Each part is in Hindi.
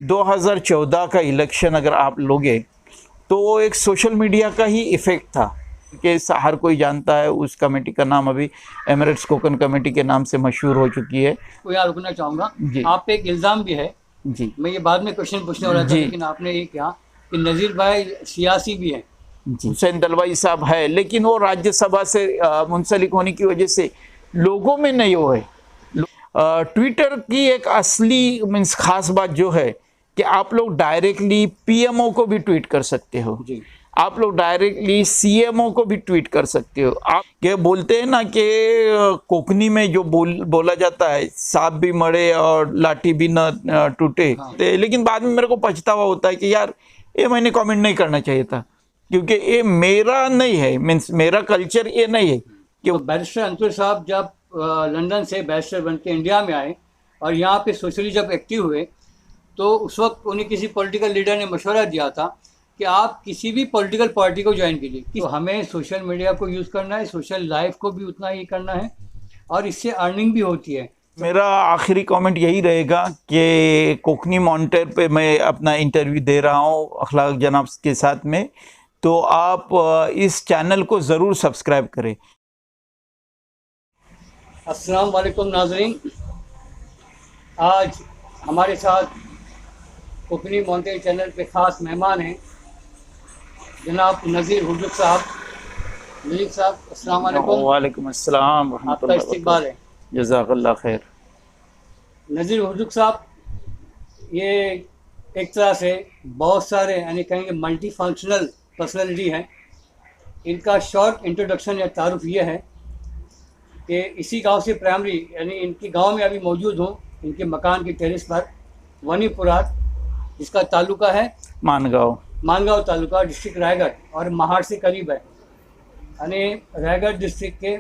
2014 का इलेक्शन अगर आप लोगे तो वो एक सोशल मीडिया का ही इफेक्ट था कि हर कोई जानता है। उस कमेटी का नाम अभी एमिरेट्स कोकन कमेटी के नाम से मशहूर हो चुकी है। को यहाँ रुकना चाहूँगा। जी आप पे एक इल्ज़ाम भी है, जी मैं ये बाद में क्वेश्चन पूछने वाला था, जी लेकिन आपने ये कहा कि नज़ीर भाई सियासी भी हैं। जी हुसैन दलवाई साहब है, लेकिन वो राज्यसभा से मुंसलिक होने की वजह से लोगों में नहीं वो है। ट्विटर की एक असली मीन्स खास बात जो है कि आप लोग डायरेक्टली पीएमओ को भी ट्वीट कर सकते हो, जी आप लोग डायरेक्टली सीएमओ को भी ट्वीट कर सकते हो। आप क्या बोलते हैं ना कि कोकनी में जो बोला जाता है, सांप भी मरे और लाठी भी न टूटे। हाँ। लेकिन बाद में मेरे को पछतावा होता है कि यार ये मैंने कमेंट नहीं करना चाहिए था, क्योंकि ये मेरा नहीं है, मीन्स मेरा कल्चर ये नहीं है। तो बैरिस्टर अंतुर साहब जब लंदन से बैरिस्टर बन के इंडिया में आए और यहाँ पे सोशली जब एक्टिव हुए, तो उस वक्त उन्हें किसी पॉलिटिकल लीडर ने मशवरा दिया था कि आप किसी भी पॉलिटिकल पार्टी को ज्वाइन कीजिए। तो हमें सोशल मीडिया को यूज़ करना है, सोशल लाइफ को भी उतना ही करना है, और इससे अर्निंग भी होती है। मेरा आखिरी कमेंट यही रहेगा कि कोकनी मॉनिटर पे मैं अपना इंटरव्यू दे रहा हूँ अखलाक जनाब के साथ में, तो आप इस चैनल को ज़रूर सब्सक्राइब करें। अस्सलाम वालेकुम नाज़रीन, आज हमारे साथ कोकनी मॉनिटर चैनल पे ख़ास मेहमान हैं जनाब नज़ीर हुजुक साहब। नज़ीर साहब अस्सलाम वालेकुम। वालेकुम अस्सलाम, आपका इस्तकबाल है। जज़ाकल्लाह खैर। नज़ीर हुजुक साहब, ये एक तरह से बहुत सारे यानी कहेंगे मल्टी फंक्शनल पर्सनैलिटी हैं। इनका शॉर्ट इंट्रोडक्शन या तारुफ ये है कि इसी गांव से प्राइमरी यानी इनके गांव में अभी मौजूद हूँ, इनके मकान की टेरेस पर वनीपुरात, जिसका तालुका है मानगांव तालुका, डिस्ट्रिक्ट रायगढ़, और महाड़ से करीब है। यानी रायगढ़ डिस्ट्रिक्ट के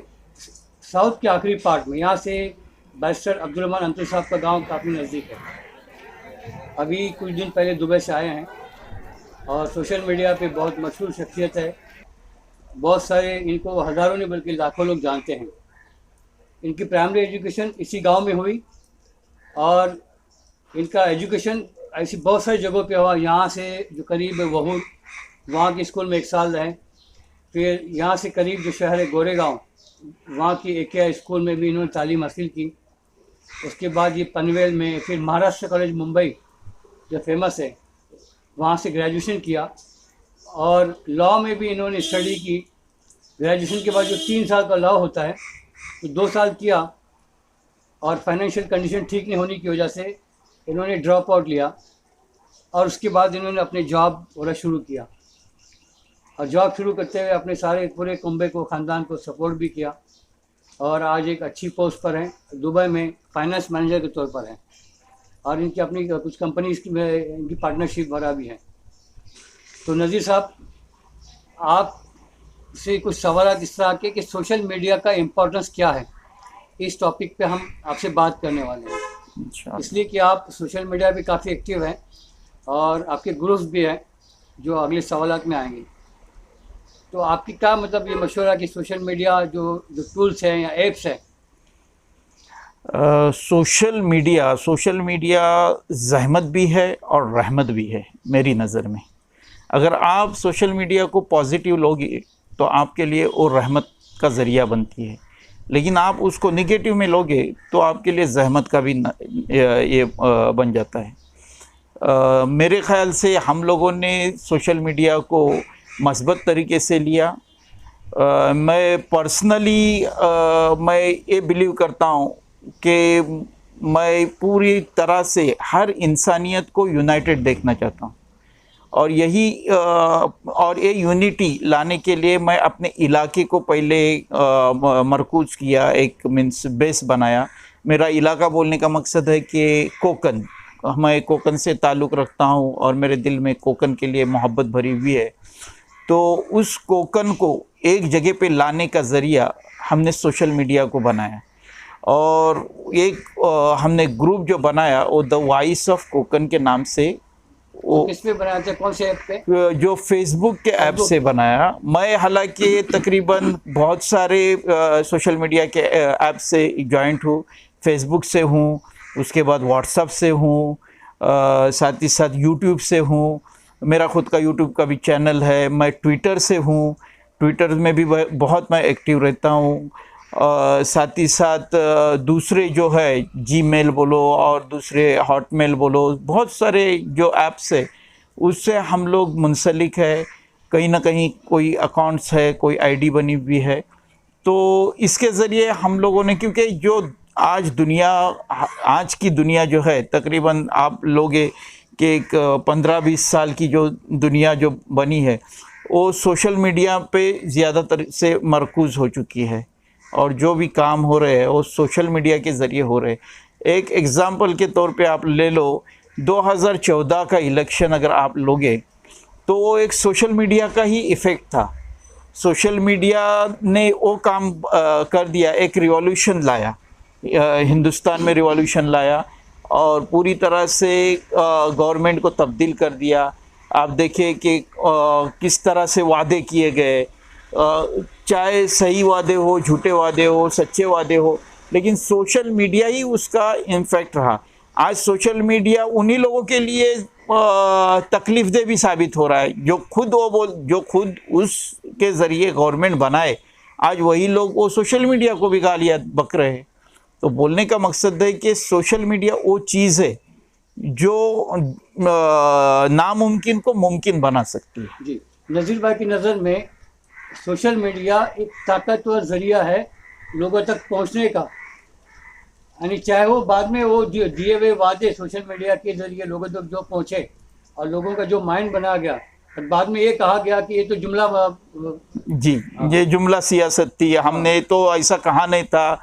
साउथ के आखिरी पार्ट में। यहाँ से बैरिस्टर अब्दुल रहमान अंतुर साहब का गांव काफ़ी नज़दीक है। अभी कुछ दिन पहले दुबई से आए हैं और सोशल मीडिया पे बहुत मशहूर शख्सियत है। बहुत सारे, इनको हज़ारों नहीं बल्कि लाखों लोग जानते हैं। इनकी प्राइमरी एजुकेशन इसी गांव में हुई और इनका एजुकेशन ऐसी बहुत सारी जगहों पे हुआ। यहाँ से जो करीब वहूर, वहाँ के स्कूल में 1 साल रहे। फिर यहाँ से करीब जो शहर है गोरेगांव, वहाँ की AKI स्कूल में भी इन्होंने तालीम हासिल की। उसके बाद ये पनवेल में, फिर महाराष्ट्र कॉलेज मुंबई जो फेमस है, वहाँ से ग्रेजुएशन किया। और लॉ में भी इन्होंने स्टडी की। ग्रेजुएशन के बाद जो 3 साल का लॉ होता है, तो 2 साल किया, और फाइनेंशियल कंडीशन ठीक नहीं होने की वजह से इन्होंने ड्रॉप आउट लिया। और उसके बाद इन्होंने अपने जॉब वगैरह शुरू किया, और जॉब शुरू करते हुए अपने सारे पूरे कुंबे को, ख़ानदान को सपोर्ट भी किया, और आज एक अच्छी पोस्ट पर हैं, दुबई में फाइनेंस मैनेजर के तौर पर हैं। और इनकी अपनी कुछ कंपनीज की में इनकी पार्टनरशिप भरा भी है। तो नज़ीर साहब, आप से कुछ सवाल इस तरह के कि सोशल मीडिया का इम्पोर्टेंस क्या है, इस टॉपिक पे हम आपसे बात करने वाले हैं। इसलिए कि आप सोशल मीडिया पे काफ़ी एक्टिव हैं और आपके ग्रुप्स भी हैं जो अगले सवालात में आएंगे। तो आपकी क्या मतलब ये मशवरा कि सोशल मीडिया जो टूल्स हैं या एप्स हैं? सोशल मीडिया ज़हमत भी है और रहमत भी है मेरी नज़र में। अगर आप सोशल मीडिया को पॉजिटिव लोगे तो आपके लिए वो रहमत का ज़रिया बनती है, लेकिन आप उसको निगेटिव में लोगे तो आपके लिए ज़हमत का भी ये बन जाता है। मेरे ख़्याल से हम लोगों ने सोशल मीडिया को मस्बत तरीके से लिया। मैं पर्सनली मैं ये बिलीव करता हूँ कि मैं पूरी तरह से हर इंसानियत को यूनाइटेड देखना चाहता हूँ, और और ये यूनिटी लाने के लिए मैं अपने इलाके को पहले मरकूज़ किया, एक मीन्स बेस बनाया। मेरा इलाका बोलने का मकसद है कि कोकन, मैं कोकन से ताल्लुक़ रखता हूँ और मेरे दिल में कोकन के लिए मोहब्बत भरी हुई है। तो उस कोकन को एक जगह पे लाने का ज़रिया हमने सोशल मीडिया को बनाया, और एक हमने ग्रुप जो बनाया वो द वॉइस ऑफ कोकन के नाम से। वो किस पे बनाया था, कौन से ऐप पे? जो फेसबुक के ऐप से बनाया। मैं हालांकि तकरीबन बहुत सारे सोशल मीडिया के ऐप से जॉइंट हूँ। फेसबुक से हूँ, उसके बाद व्हाट्सएप से हूँ, साथ ही साथ यूट्यूब से हूँ, मेरा खुद का यूट्यूब का भी चैनल है। मैं ट्विटर से हूँ, ट्विटर में भी बहुत मैं एक्टिव रहता हूँ। साथ ही साथ दूसरे जो है जीमेल बोलो और दूसरे हॉटमेल बोलो, बहुत सारे जो ऐप्स है उससे हम लोग मुंसलिक है। कहीं ना कहीं कोई अकाउंट्स है, कोई आईडी बनी हुई है। तो इसके ज़रिए हम लोगों ने, क्योंकि जो आज की दुनिया जो है, तकरीबन आप लोगे कि एक 15-20 साल की जो दुनिया जो बनी है वो सोशल मीडिया पे ज़्यादातर से मरकूज़ हो चुकी है, और जो भी काम हो रहे हैं वो सोशल मीडिया के ज़रिए हो रहे हैं। एक एग्ज़ाम्पल के तौर पे आप ले लो, 2014 का इलेक्शन अगर आप लोगे तो वो एक सोशल मीडिया का ही इफ़ेक्ट था। सोशल मीडिया ने वो काम कर दिया, एक रिवॉल्यूशन लाया, हिंदुस्तान में रिवॉल्यूशन लाया और पूरी तरह से गवर्नमेंट को तब्दील कर दिया। आप देखिए कि किस तरह से वादे किए गए, चाहे सही वादे हो, झूठे वादे हो, सच्चे वादे हो, लेकिन सोशल मीडिया ही उसका इम्फेक्ट रहा। आज सोशल मीडिया उन्हीं लोगों के लिए तकलीफ दे भी साबित हो रहा है जो खुद उसके ज़रिए गवर्नमेंट बनाए, आज वही लोग वो सोशल मीडिया को भी गालियाँ बक रहे हैं। तो बोलने का मकसद है कि सोशल मीडिया वो चीज़ है जो नामुमकिन को मुमकिन बना सकती है। जी, नज़ीर भाई की नज़र में सोशल मीडिया एक ताकतवर ज़रिया है लोगों तक पहुंचने का, यानी चाहे वो बाद में वो दिए हुए वादे सोशल मीडिया के ज़रिए लोगों तक जो पहुंचे और लोगों का जो माइंड बना गया, और बाद में ये कहा गया कि ये तो जुमला जी, ये जुमला सियासत थी, हमने तो ऐसा कहा नहीं था।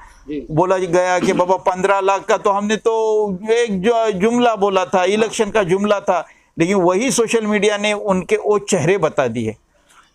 बोला गया कि बाबा 15 लाख का, तो हमने तो एक जो जुमला बोला था, इलेक्शन का जुमला था, लेकिन वही सोशल मीडिया ने उनके वो चेहरे बता दिए,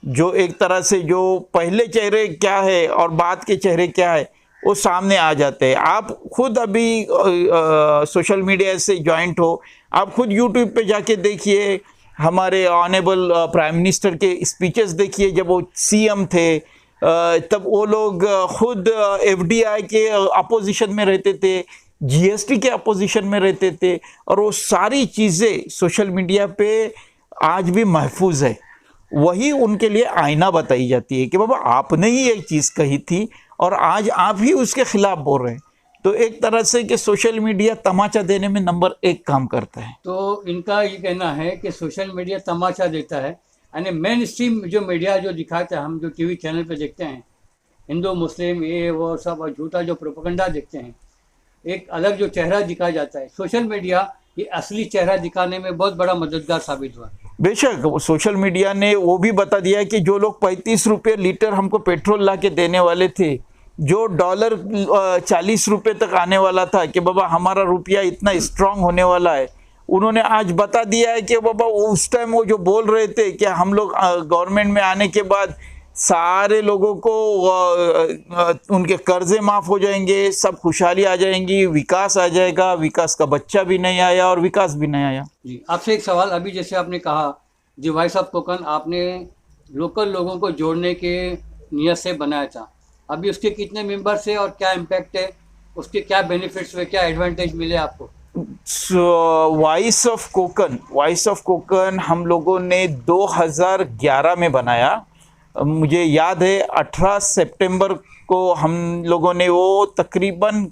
जो एक तरह से जो पहले चेहरे क्या है और बाद के चेहरे क्या है वो सामने आ जाते हैं। आप खुद अभी सोशल मीडिया से ज्वाइंट हो, आप खुद यूट्यूब पे जाके देखिए, हमारे ऑनेबल प्राइम मिनिस्टर के स्पीचेस देखिए, जब वो सीएम थे तब वो लोग खुद एफडीआई के अपोजिशन में रहते थे, जीएसटी के अपोजिशन में रहते थे, और वो सारी चीज़ें सोशल मीडिया पे आज भी महफूज है। वही उनके लिए आईना बताई जाती है कि बाबा आपने ही एक चीज़ कही थी और आज आप ही उसके खिलाफ बोल रहे हैं। तो एक तरह से कि सोशल मीडिया तमाचा देने में नंबर 1 काम करता है। तो इनका ये कहना है कि सोशल मीडिया तमाचा देता है, यानी मेन स्ट्रीम जो मीडिया जो दिखाता है, हम जो टीवी चैनल पे देखते हैं, हिंदू मुस्लिम ये वो सब और झूठा जो प्रोपेगेंडा देखते हैं, एक अलग जो चेहरा दिखाया जाता है, सोशल मीडिया ये असली चेहरा दिखाने में बहुत बड़ा मददगार साबित हुआ। बेशक सोशल मीडिया ने वो भी बता दिया कि जो लोग 35 रुपये लीटर हमको पेट्रोल ला के देने वाले थे, जो डॉलर 40 रुपये तक आने वाला था कि बाबा हमारा रुपया इतना स्ट्रांग होने वाला है, उन्होंने आज बता दिया है कि बाबा उस टाइम वो जो बोल रहे थे कि हम लोग गवर्नमेंट में आने के बाद सारे लोगों को उनके कर्जे माफ़ हो जाएंगे, सब खुशहाली आ जाएंगी, विकास आ जाएगा, विकास का बच्चा भी नहीं आया और विकास भी नहीं आया। जी, आपसे एक सवाल, अभी जैसे आपने कहा जी वॉइस ऑफ कोकन आपने लोकल लोगों को जोड़ने के नियत से बनाया था, अभी उसके कितने मेंबर्स हैं और क्या इम्पैक्ट है, उसके क्या बेनिफिट्स हुए, क्या एडवांटेज मिले आपको? वॉइस ऑफ कोकन हम लोगों ने 2011 में बनाया। मुझे याद है 18 सितंबर को हम लोगों ने वो तकरीबन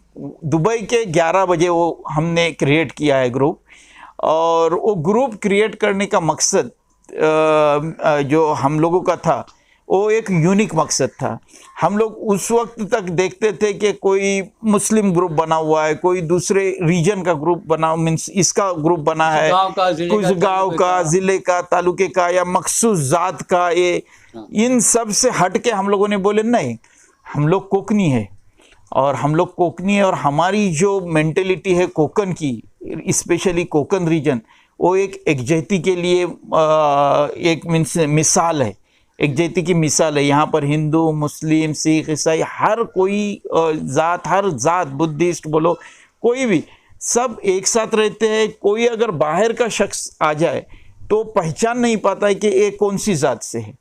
दुबई के 11 बजे वो हमने क्रिएट किया है ग्रुप। और वो ग्रुप क्रिएट करने का मकसद जो हम लोगों का था वो एक यूनिक मकसद था। हम लोग उस वक्त तक देखते थे कि कोई मुस्लिम ग्रुप बना हुआ है, कोई दूसरे रीजन का ग्रुप बना, मीन्स इसका ग्रुप बना है, कुछ गांव का, ज़िले का, तालुके का या मखसूस ज़ात का, ये इन सब से हट के हम लोगों ने बोले नहीं, हम लोग कोकनी है और हम लोग कोकनी है और हमारी जो मेंटेलिटी है कोकन की, स्पेशली कोकन रीजन, वो एक एकजहती के लिए एक मिसाल है, एकजहती की मिसाल है। यहाँ पर हिंदू, मुस्लिम, सिख, ईसाई, हर कोई हर जात, बुद्धिस्ट बोलो, कोई भी, सब एक साथ रहते हैं। कोई अगर बाहर का शख्स आ जाए तो पहचान नहीं पाता है कि ये कौन सी जात से है।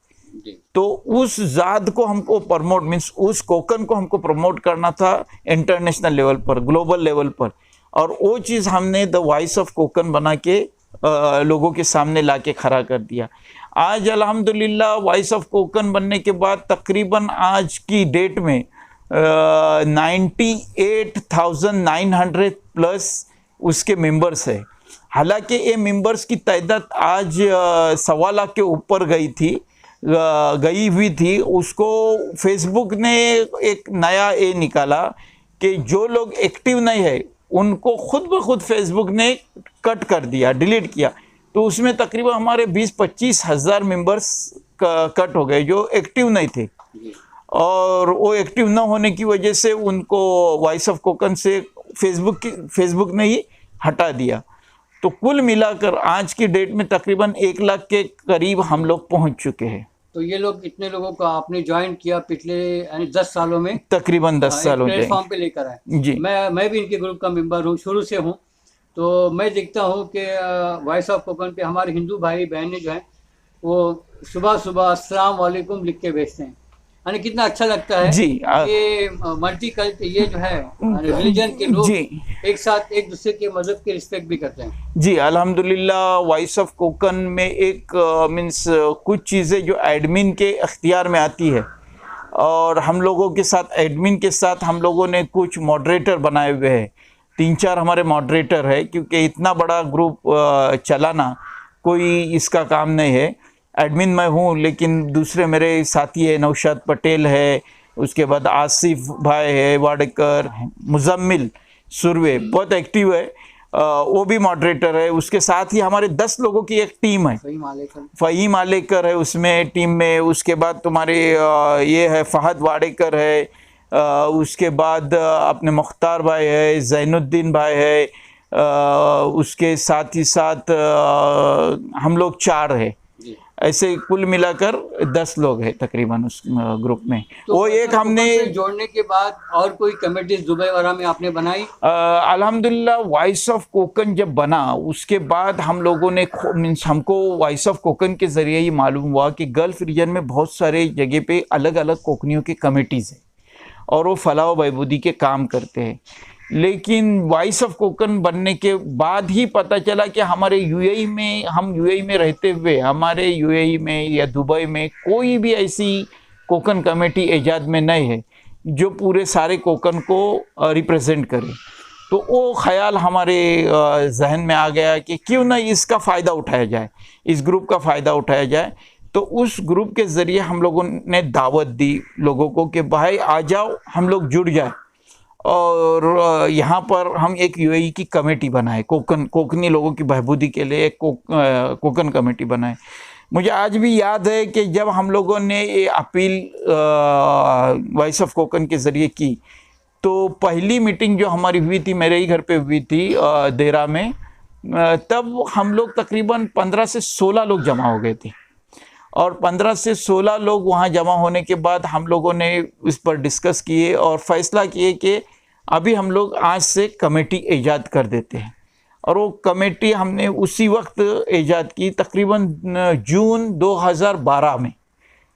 तो उस जात को हमको प्रमोट, मीन्स उस कोकन को हमको प्रमोट करना था इंटरनेशनल लेवल पर, ग्लोबल लेवल पर। और वो चीज़ हमने द वॉइस ऑफ कोकन बना के लोगों के सामने ला के खड़ा कर दिया। आज अल्हम्दुलिल्लाह वॉइस ऑफ कोकन बनने के बाद तकरीबन आज की डेट में 98,900 प्लस उसके मेंबर्स है। हालांकि ये मेंबर्स की तादाद आज 1.25 लाख के ऊपर गई हुई थी। उसको फेसबुक ने एक नया ये निकाला कि जो लोग एक्टिव नहीं है उनको खुद ब खुद फेसबुक ने कट कर दिया, डिलीट किया। तो उसमें तकरीबन हमारे 20-25 हज़ार मेंबर्स कट हो गए जो एक्टिव नहीं थे, और वो एक्टिव न होने की वजह से उनको वॉइस ऑफ कोकन से फेसबुक ने ही हटा दिया। तो कुल मिलाकर आज की डेट में तकरीबन 1 लाख के करीब हम लोग पहुंच चुके हैं। तो ये लोग इतने लोगों को आपने ज्वाइन किया पिछले यानी 10 सालों में? तकरीबन 10 साल हो गए प्लेटफॉर्म पे लेकर आए जी। मैं भी इनके ग्रुप का मेंबर हूँ, शुरू से हूँ। तो मैं देखता हूँ कि वॉइस ऑफ कोकन पे हमारे हिंदू भाई बहनें जो हैं वो सुबह सुबह अस्सलाम वालेकुम लिख के भेजते हैं, यानी कितना अच्छा लगता है जी। ये मल्टी कल्चर, ये जो है रिलीजन के लोग जी एक साथ एक दूसरे के मजहब के रिस्पेक्ट भी करते हैं। जी अल्हम्दुलिल्लाह वॉइस ऑफ कोकन में एक मीन्स कुछ चीज़ें जो एडमिन के अख्तियार में आती है, और हम लोगों के साथ एडमिन के साथ हम लोगों ने कुछ मॉडरेटर बनाए हुए हैं। 3-4 हमारे मॉडरेटर है, क्योंकि इतना बड़ा ग्रुप चलाना कोई इसका काम नहीं है। एडमिन मैं हूँ, लेकिन दूसरे मेरे साथी है, नौशाद पटेल है, उसके बाद आसिफ भाई है वाडेकर, मुजम्मिल सुरवे बहुत एक्टिव है, वो भी मॉडरेटर है। उसके साथ ही हमारे 10 लोगों की एक टीम है, फ़हीम आलेकर है उसमें टीम में। उसके बाद तुम्हारे ये है फहद वाडेकर है, उसके बाद अपने मुख्तार भाई है, ज़ैनुद्दीन भाई है, उसके साथ ही साथ हम लोग 4 है। ऐसे कुल मिलाकर 10 लोग हैं तकरीबन उस ग्रुप में। तो वो एक हमने जोड़ने के बाद और कोई कमेटी दुबई वगैरह में आपने बनाई? अल्हम्दुलिल्लाह वॉइस ऑफ कोकन जब बना उसके बाद हम लोगों ने मीन्स हमको वॉइस ऑफ कोकन के ज़रिए ही मालूम हुआ कि गल्फ़ रीजन में बहुत सारे जगह पे अलग अलग कोकनियों की कमेटीज़ हैं और वो फलाह व बहबूदी के काम करते हैं। लेकिन वॉइस ऑफ कोकन बनने के बाद ही पता चला कि हमारे यूएई में, हम यूएई में रहते हुए हमारे यूएई में या दुबई में कोई भी ऐसी कोकन कमेटी ईजाद में नहीं है जो पूरे सारे कोकन को रिप्रेजेंट करे। तो वो ख्याल हमारे जहन में आ गया कि क्यों ना इसका फ़ायदा उठाया जाए, इस ग्रुप का फ़ायदा उठाया जाए। तो उस ग्रुप के ज़रिए हम लोगों ने दावत दी लोगों को कि भाई आ जाओ, हम लोग जुड़ जाए और यहाँ पर हम एक यूएई की कमेटी बनाए, कोकनी लोगों की बहबूदी के लिए एक कोकन कमेटी बनाए। मुझे आज भी याद है कि जब हम लोगों ने ये अपील वॉइस ऑफ कोकन के ज़रिए की, तो पहली मीटिंग जो हमारी हुई थी मेरे ही घर पे हुई थी देरा में, तब हम लोग तकरीबन 15 से 16 लोग जमा हो गए थे। और 15 से 16 लोग वहाँ जमा होने के बाद हम लोगों ने इस पर डिस्कस किए और फैसला किए कि अभी हम लोग आज से कमेटी ईजाद कर देते हैं। और वो कमेटी हमने उसी वक्त ईजाद की, तकरीबन जून 2012 में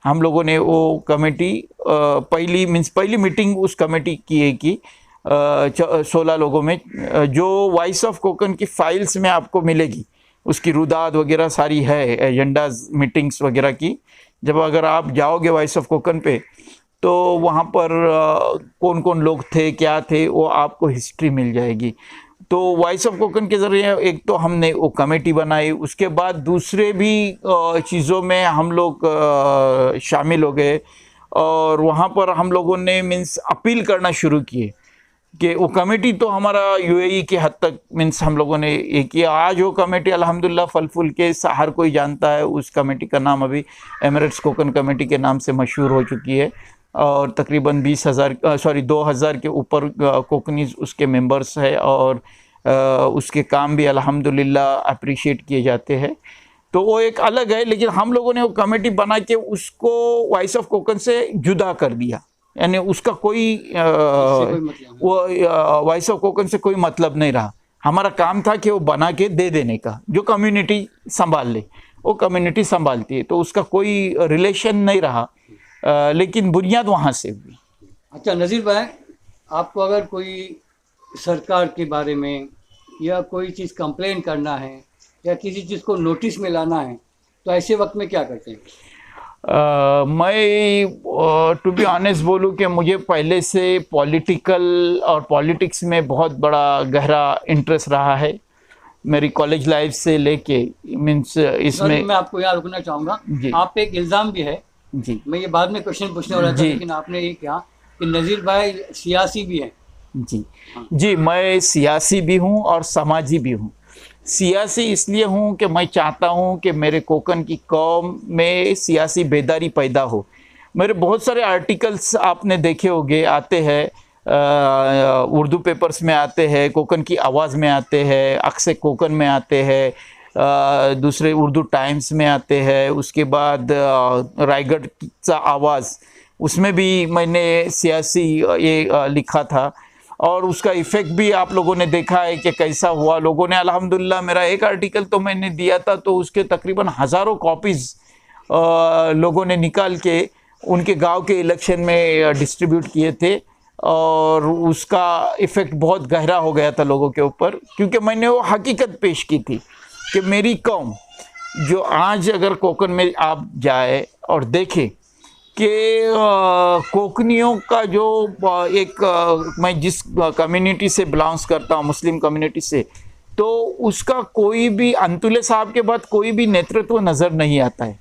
हम लोगों ने वो कमेटी पहली मीटिंग उस कमेटी की है कि 16 लोगों में, जो वॉइस ऑफ कोकन की फाइल्स में आपको मिलेगी, उसकी रुदाद वगैरह सारी है, एजेंडाज मीटिंग्स वगैरह की। जब अगर आप जाओगे वॉइस ऑफ कोकन पे तो वहाँ पर कौन कौन लोग थे, क्या थे, वो आपको हिस्ट्री मिल जाएगी। तो वॉइस ऑफ कोकन के ज़रिए एक तो हमने वो कमेटी बनाई, उसके बाद दूसरे भी चीज़ों में हम लोग शामिल हो गए और वहाँ पर हम लोगों ने मीन्स अपील करना शुरू किए कि वो कमेटी तो हमारा यूएई के हद तक मीन्स हम लोगों ने ये किया। आज वो कमेटी अल्हम्दुलिल्लाह फल फूल के हर कोई जानता है। उस कमेटी का नाम अभी एमिरेट्स कोकन कमेटी के नाम से मशहूर हो चुकी है और तकरीबन 2000 के ऊपर कोकनीज उसके मेंबर्स है और उसके काम भी अल्हम्दुलिल्लाह अप्रिशिएट किए जाते हैं। तो वो एक अलग है, लेकिन हम लोगों ने वो कमेटी बना के उसको वॉइस ऑफ कोकन से जुदा कर दिया, यानी उसका कोई वो वॉइस ऑफ कोकन से कोई मतलब नहीं रहा। हमारा काम था कि वो बना के दे देने का, जो कम्युनिटी संभाल ले वो कम्युनिटी संभालती है, तो उसका कोई रिलेशन नहीं रहा, लेकिन बुनियाद वहाँ से हुई। अच्छा नज़ीर भाई, आपको अगर कोई सरकार के बारे में या कोई चीज़ कंप्लेन करना है या किसी चीज़ को नोटिस में लाना है, तो ऐसे वक्त में क्या करते हैं? मैं टू बी ऑनेस्ट बोलूँ कि मुझे पहले से पॉलिटिकल और पॉलिटिक्स में बहुत बड़ा गहरा इंटरेस्ट रहा है मेरी कॉलेज लाइफ से लेके मीन्स इसमें। मैं आपको यहाँ रुकना चाहूँगा। आप पे एक इल्ज़ाम भी है जी, मैं ये बाद में क्वेश्चन पूछने वाला था, लेकिन आपने ये कहा कि नज़ीर भाई सियासी भी हैं। जी जी, मैं सियासी भी हूँ और समाजी भी हूँ। सियासी इसलिए हूँ कि मैं चाहता हूँ कि मेरे कोकन की कौम में सियासी बेदारी पैदा हो। मेरे बहुत सारे आर्टिकल्स आपने देखे होंगे, आते हैं उर्दू पेपर्स में, आते हैं कोकन की आवाज़ में, आते हैं अक्सर कोकन में, आते हैं दूसरे उर्दू टाइम्स में आते हैं। उसके बाद रायगढ़ का आवाज़, उसमें भी मैंने सियासी ये लिखा था और उसका इफ़ेक्ट भी आप लोगों ने देखा है कि कैसा हुआ। लोगों ने अल्हम्दुलिल्लाह, मेरा एक आर्टिकल तो मैंने दिया था तो उसके तकरीबन हज़ारों कॉपीज़ लोगों ने निकाल के उनके गांव के इलेक्शन में डिस्ट्रीब्यूट किए थे और उसका इफ़ेक्ट बहुत गहरा हो गया था लोगों के ऊपर, क्योंकि मैंने वो हकीकत पेश की थी कि मेरी कौम जो आज अगर कोकन में आप जाए और देखें कि कोकनियों का जो मैं जिस कम्युनिटी से बिलोंग्स करता हूँ, मुस्लिम कम्युनिटी से, तो उसका कोई भी अंतुले साहब के बाद कोई भी नेतृत्व नज़र नहीं आता है।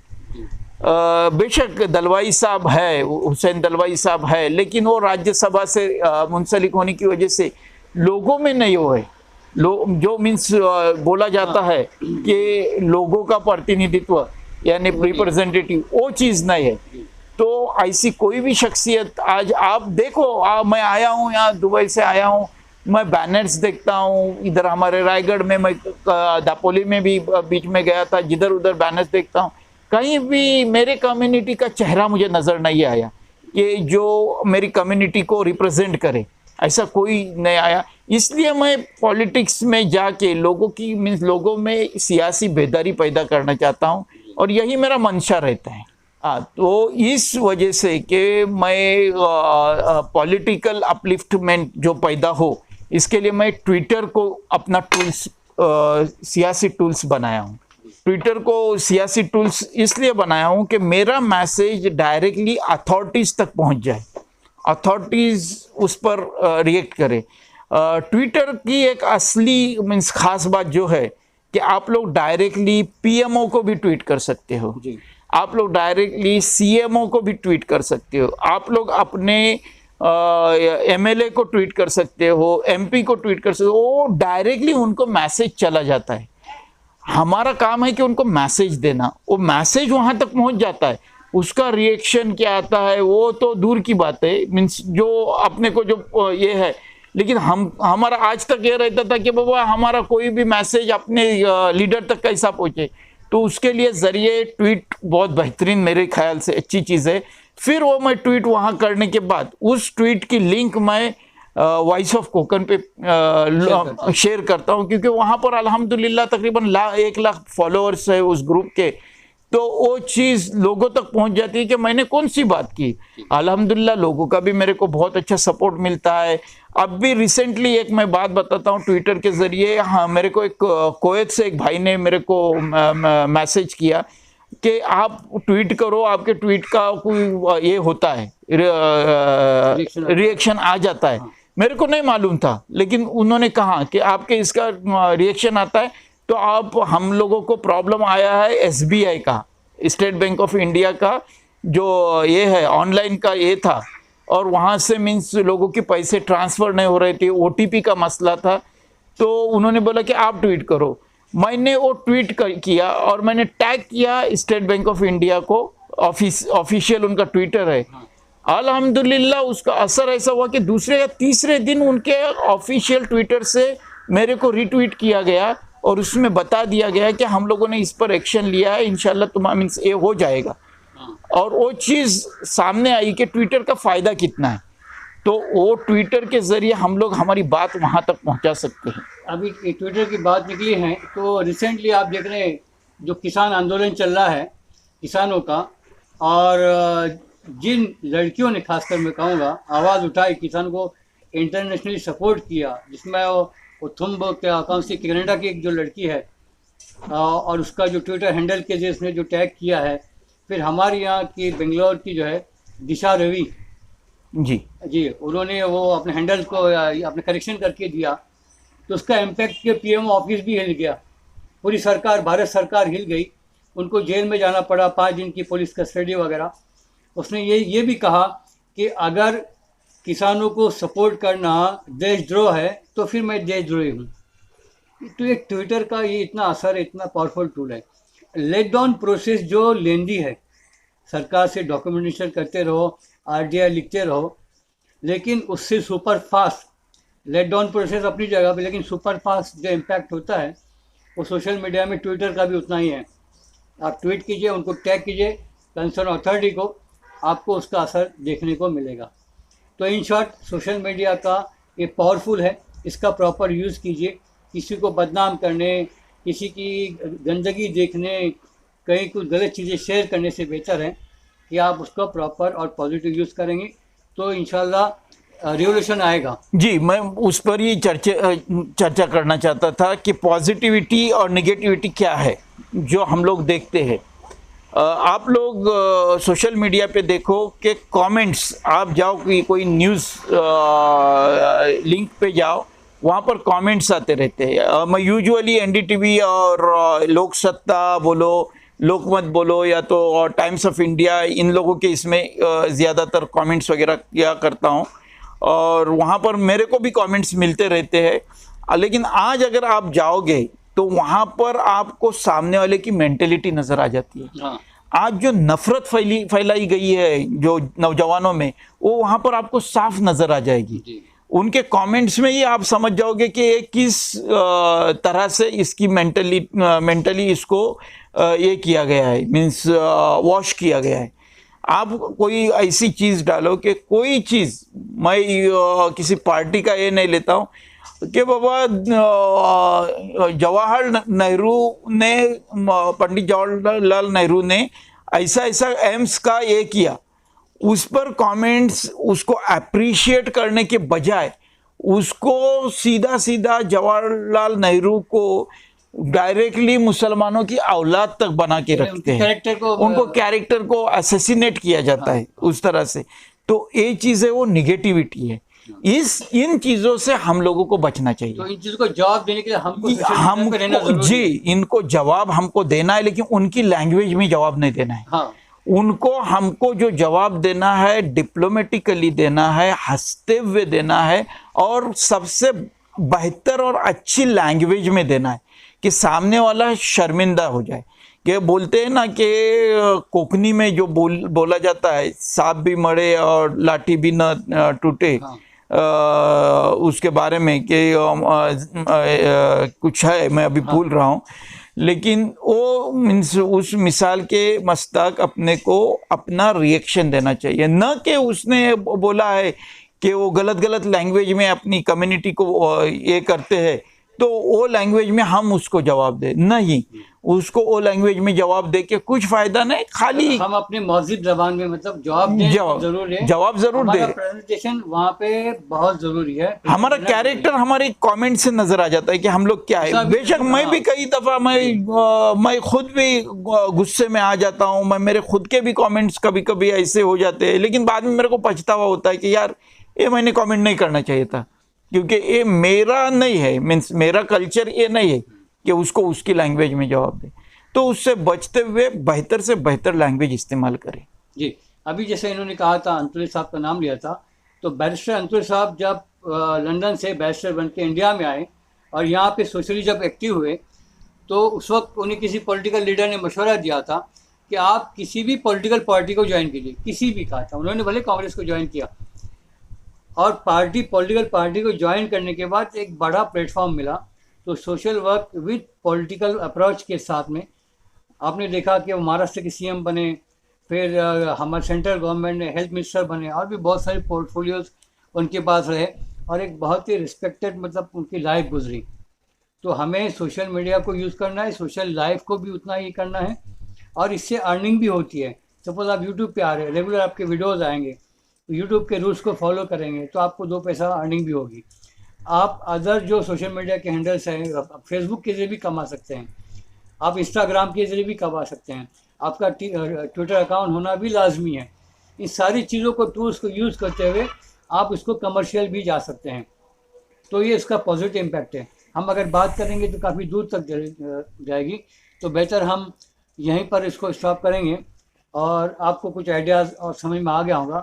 बेशक दलवाई साहब है, हुसैन दलवाई साहब है, लेकिन वो राज्यसभा से मुंसलिक होने की वजह से लोगों में नहीं हो है। जो मीन्स बोला जाता है कि लोगों का प्रतिनिधित्व यानी रिप्रेजेंटेटिव, वो चीज़ नहीं है। तो ऐसी कोई भी शख्सियत आज आप देखो, मैं आया हूँ यहाँ दुबई से आया हूँ, मैं बैनर्स देखता हूँ, इधर हमारे रायगढ़ में, मैं दापोली में भी बीच में गया था, जिधर उधर बैनर्स देखता हूँ, कहीं भी मेरे कम्युनिटी का चेहरा मुझे नज़र नहीं आया कि जो मेरी कम्युनिटी को रिप्रेजेंट करे, ऐसा कोई नहीं आया। इसलिए मैं पॉलिटिक्स में जाके लोगों की मीन्स लोगों में सियासी बेदारी पैदा करना चाहता हूँ और यही मेरा मंशा रहता है। तो इस वजह से कि मैं पॉलिटिकल अपलिफ्टमेंट जो पैदा हो, इसके लिए मैं ट्विटर को अपना टूल्स सियासी टूल्स बनाया हूँ। ट्विटर को सियासी टूल्स इसलिए बनाया हूँ कि मेरा मैसेज डायरेक्टली अथॉरिटीज़ तक पहुँच जाए, अथॉरिटीज़ उस पर रिएक्ट करें। ट्विटर की एक असली मीन्स खास बात जो है कि आप लोग डायरेक्टली पीएमओ को भी ट्वीट कर सकते हो, आप लोग डायरेक्टली सीएमओ को भी ट्वीट कर सकते हो, आप लोग अपने एमएलए को ट्वीट कर सकते हो, एमपी को ट्वीट कर सकते हो, वो डायरेक्टली उनको मैसेज चला जाता है। हमारा काम है कि उनको मैसेज देना, वो मैसेज वहाँ तक पहुँच जाता है। उसका रिएक्शन क्या आता है वो तो दूर की बात है, मीन्स जो अपने को जो ये है, लेकिन हमारा आज तक ये रहता था कि बाबा हमारा कोई भी मैसेज अपने लीडर तक कैसा पहुँचे, तो उसके लिए ज़रिए ट्वीट बहुत बेहतरीन, मेरे ख्याल से अच्छी चीज़ है। फिर वो मैं ट्वीट वहाँ करने के बाद उस ट्वीट की लिंक मैं वॉइस ऑफ कोकन पे शेयर करता हूँ, क्योंकि वहाँ पर अल्हम्दुलिल्लाह तकरीबन 1 लाख फॉलोअर्स है उस ग्रुप के, तो वो चीज़ लोगों तक पहुँच जाती है कि मैंने कौन सी बात की। अल्हम्दुलिल्लाह लोगों का भी मेरे को बहुत अच्छा सपोर्ट मिलता है। अब भी रिसेंटली एक मैं बात बताता हूँ ट्विटर के ज़रिए, हाँ मेरे को एक कुवैत से एक भाई ने मेरे को मैसेज किया कि आप ट्वीट करो, आपके ट्वीट का कोई ये होता है, रिएक्शन आ जाता है। मेरे को नहीं मालूम था, लेकिन उन्होंने कहा कि आपके इसका रिएक्शन आता है, तो आप हम लोगों को प्रॉब्लम आया है एसबीआई का, स्टेट बैंक ऑफ इंडिया का जो ये है ऑनलाइन का ये था, और वहाँ से मीन्स लोगों के पैसे ट्रांसफ़र नहीं हो रहे थे, ओटीपी का मसला था, तो उन्होंने बोला कि आप ट्वीट करो। मैंने वो ट्वीट किया और मैंने टैग किया स्टेट बैंक ऑफ इंडिया को, ऑफिशियल उनका ट्विटर है। अल्हम्दुलिल्लाह उसका असर ऐसा हुआ कि दूसरे या तीसरे दिन उनके ऑफिशियल ट्विटर से मेरे को रीट्वीट किया गया और उसमें बता दिया गया कि हम लोगों ने इस पर एक्शन लिया है, इंशाल्लाह तुम्हारा मीन्स ये हो जाएगा। और वो चीज़ सामने आई कि ट्विटर का फ़ायदा कितना है, तो वो ट्विटर के ज़रिए हम लोग हमारी बात वहाँ तक पहुँचा सकते हैं। अभी ट्विटर की बात निकली है तो रिसेंटली आप देख रहे हैं जो किसान आंदोलन चल रहा है किसानों का, और जिन लड़कियों ने खासकर मैं कहूँगा आवाज़ उठाई किसान को इंटरनेशनली सपोर्ट किया, जिसमें वो थुम्ब क्या कौन सी कनाडा की एक जो लड़की है, और उसका जो ट्विटर हैंडल के जरिए उसने जो टैग किया है, फिर हमारे यहाँ की बेंगलोर की जो है दिशा रवि जी जी, उन्होंने वो अपने हैंडल को अपने करेक्शन करके दिया, तो उसका इम्पैक्ट के पीएम ऑफिस भी हिल गया, पूरी सरकार, भारत सरकार हिल गई, उनको जेल में जाना पड़ा, 5 दिन की पुलिस कस्टडी वगैरह। उसने ये भी कहा कि अगर किसानों को सपोर्ट करना देशद्रोह है तो फिर मैं देशद्रोही हूँ। तो ये ट्विटर का ये इतना असर है, इतना पावरफुल टूल है। लेट डाउन प्रोसेस जो लेंदी है, सरकार से डॉक्यूमेंटेशन करते रहो, आरटीआई लिखते रहो, लेकिन उससे super fast let down process अपनी जगह पे, लेकिन सुपर फास्ट जो इम्पैक्ट होता है वो सोशल मीडिया में ट्विटर का भी उतना ही है। आप ट्वीट कीजिए, उनको टैग कीजिए कंसर्न अथॉरिटी को, आपको उसका असर देखने को मिलेगा। तो इन शॉर्ट सोशल मीडिया का ये पावरफुल है, इसका प्रॉपर यूज़ कीजिए। किसी को बदनाम करने, किसी की गंदगी देखने, कहीं कुछ गलत चीज़ें शेयर करने से बेहतर है कि आप उसका प्रॉपर और पॉजिटिव यूज़ करेंगे तो इंशाल्लाह रिवोल्यूशन आएगा। जी, मैं उस पर ही चर्चा करना चाहता था कि पॉजिटिविटी और नेगेटिविटी क्या है जो हम लोग देखते हैं। आप लोग सोशल मीडिया पे देखो कि कमेंट्स, आप जाओ कि कोई न्यूज़ लिंक पे जाओ, वहाँ पर कमेंट्स आते रहते हैं। मैं यूजुअली एनडीटीवी और लोक सत्ता बोलो, लोकमत बोलो, या तो टाइम्स ऑफ इंडिया, इन लोगों के इसमें ज़्यादातर कमेंट्स वगैरह किया करता हूँ और वहाँ पर मेरे को भी कमेंट्स मिलते रहते हैं। लेकिन आज अगर आप जाओगे तो वहाँ पर आपको सामने वाले की मेंटेलिटी नज़र आ जाती है। हाँ। आज जो नफरत फैलाई गई है जो नौजवानों में, वो वहाँ पर आपको साफ नज़र आ जाएगी। जी। उनके कमेंट्स में ही आप समझ जाओगे कि ये किस तरह से इसकी मेंटली इसको ये किया गया है, मीन्स वॉश किया गया है। आप कोई ऐसी चीज़ डालो कि कोई चीज़, मैं किसी पार्टी का ये नहीं लेता हूँ कि बाबा जवाहरलाल नेहरू ने, पंडित जवाहरलाल नेहरू ने ऐसा एम्स का ये किया, उस पर कमेंट्स उसको अप्रिशिएट करने के बजाय उसको सीधा जवाहरलाल नेहरू को डायरेक्टली मुसलमानों की औलाद तक बना के रखते हैं, उनको कैरेक्टर को असैसिनेट किया जाता है उस तरह से। तो ये चीज़ है, वो निगेटिविटी है। इन चीजों से हम लोगों को बचना चाहिए। तो इन चीजों को जवाब देने के लिए हमको जी, इनको जवाब हमको देना है, लेकिन उनकी लैंग्वेज में जवाब नहीं देना है। हाँ। हमको जो जवाब देना है डिप्लोमेटिकली देना है, हंसते हुए देना है, और सबसे बेहतर और अच्छी लैंग्वेज में देना है कि सामने वाला शर्मिंदा हो जाए। कि बोलते हैं ना कि कोकनी में जो बोला जाता है, सांप भी मरे और लाठी भी न टूटे। हाँ। उसके बारे में कि कुछ है, मैं अभी भूल रहा हूँ, लेकिन वो मीन्स उस मिसाल के मस्तक अपने को अपना रिएक्शन देना चाहिए, न कि उसने बोला है कि वो गलत लैंग्वेज में अपनी कम्युनिटी को ये करते हैं तो वो लैंग्वेज में हम उसको जवाब दे, नहीं, उसको वो लैंग्वेज में जवाब दे के कुछ फायदा नहीं। खाली हम अपने मौजूद जबान में मतलब जवाब जरूर है, जवाब जरूर दे। प्रेजेंटेशन वहाँ पे बहुत जरूरी है। हमारा कैरेक्टर हमारे कमेंट से नजर आ जाता है कि हम लोग क्या है। बेशक मैं भी कई दफा मैं खुद भी गुस्से में आ जाता हूँ, मैं मेरे खुद के भी कमेंट्स कभी कभी ऐसे हो जाते हैं, लेकिन बाद में मेरे को पछतावा होता है कि यार ये मैंने कमेंट नहीं करना चाहिए था, क्योंकि ये मेरा नहीं है, मीन्स मेरा कल्चर ये नहीं है कि उसको उसकी लैंग्वेज में जवाब दे। तो उससे बचते हुए बेहतर से बेहतर लैंग्वेज इस्तेमाल करें। जी, अभी जैसे इन्होंने कहा था, अंतुली साहब का नाम लिया था, तो बैरिस्टर अंतुली साहब जब लंदन से बैरिस्टर बन के इंडिया में आए और यहाँ पे सोशली जब एक्टिव हुए, तो उस वक्त उन्हें किसी पॉलिटिकल लीडर ने मशवरा दिया था कि आप किसी भी पॉलिटिकल पार्टी को ज्वाइन कीजिए, किसी भी कहा था। उन्होंने भले कांग्रेस को ज्वाइन किया और पॉलिटिकल पार्टी को ज्वाइन करने के बाद एक बड़ा प्लेटफॉर्म मिला। तो social work with political approach के साथ में आपने देखा कि वो महाराष्ट्र के सीएम बने, फिर हमारे सेंट्रल गवर्नमेंट ने हेल्थ मिनिस्टर बने, और भी बहुत सारे पोर्टफोलियोज उनके पास रहे और एक बहुत ही रिस्पेक्टेड मतलब उनकी लाइफ गुजरी। तो हमें सोशल मीडिया को यूज़ करना है, सोशल लाइफ को भी उतना ही करना है, और इससे अर्निंग भी होती है। सपोज आप यूट्यूब पे आ रहे हैं, रेगुलर आपके वीडियोज़ आएंगे, यूट्यूब के रूल्स को फॉलो करेंगे तो आपको 2 पैसा अर्निंग भी होगी। आप अदर जो सोशल मीडिया के हैंडल्स हैं, फेसबुक के ज़रिए भी कमा सकते हैं, आप इंस्टाग्राम के ज़रिए भी कमा सकते हैं, आपका ट्विटर अकाउंट होना भी लाजमी है। इन सारी चीज़ों को, टूल्स को यूज़ करते हुए आप इसको कमर्शियल भी जा सकते हैं। तो ये इसका पॉजिटिव इम्पैक्ट है। हम अगर बात करेंगे तो काफ़ी दूर तक जाएगी, तो बेहतर हम यहीं पर इसको स्टॉप करेंगे। और आपको कुछ आइडियाज़ और समझ में आ गया होगा,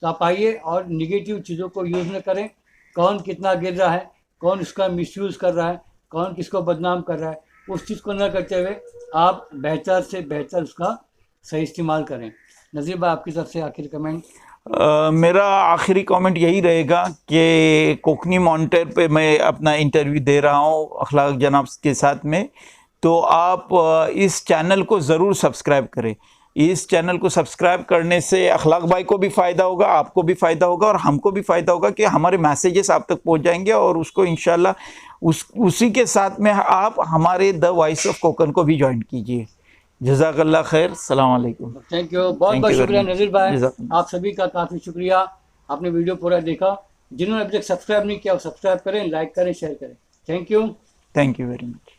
तो आप आइए और निगेटिव चीज़ों को यूज़ न करें। कौन कितना गिर रहा है, कौन इसका मिसयूज़ कर रहा है, कौन किसको बदनाम कर रहा है, उस चीज़ को न करते हुए आप बेहतर से बेहतर उसका सही इस्तेमाल करें। नज़ीर भाई, आपकी तरफ से आखिरी कमेंट। मेरा आखिरी कमेंट यही रहेगा कि कोकनी मॉनिटर पे मैं अपना इंटरव्यू दे रहा हूँ अखलाक जनाब के साथ में, तो आप इस चैनल को ज़रूर सब्सक्राइब करें। इस चैनल को सब्सक्राइब करने से अखलाक भाई को भी फ़ायदा होगा, आपको भी फ़ायदा होगा और हमको भी फ़ायदा होगा कि हमारे मैसेजेस आप तक पहुँच जाएंगे और उसको इंशाल्लाह उसी के साथ में आप हमारे द वॉइस ऑफ कोकन को भी ज्वाइन कीजिए। जज़ाकल्लाह खैर, सलाम अलैकुम। थैंक यू, बहुत बहुत शुक्रिया नज़ीर भाई, आप सभी का काफ़ी शुक्रिया। आपने वीडियो पूरा देखा। जिन्होंने अभी तक सब्सक्राइब नहीं किया वो सब्सक्राइब करें, लाइक करें, शेयर करें। Thank you very much.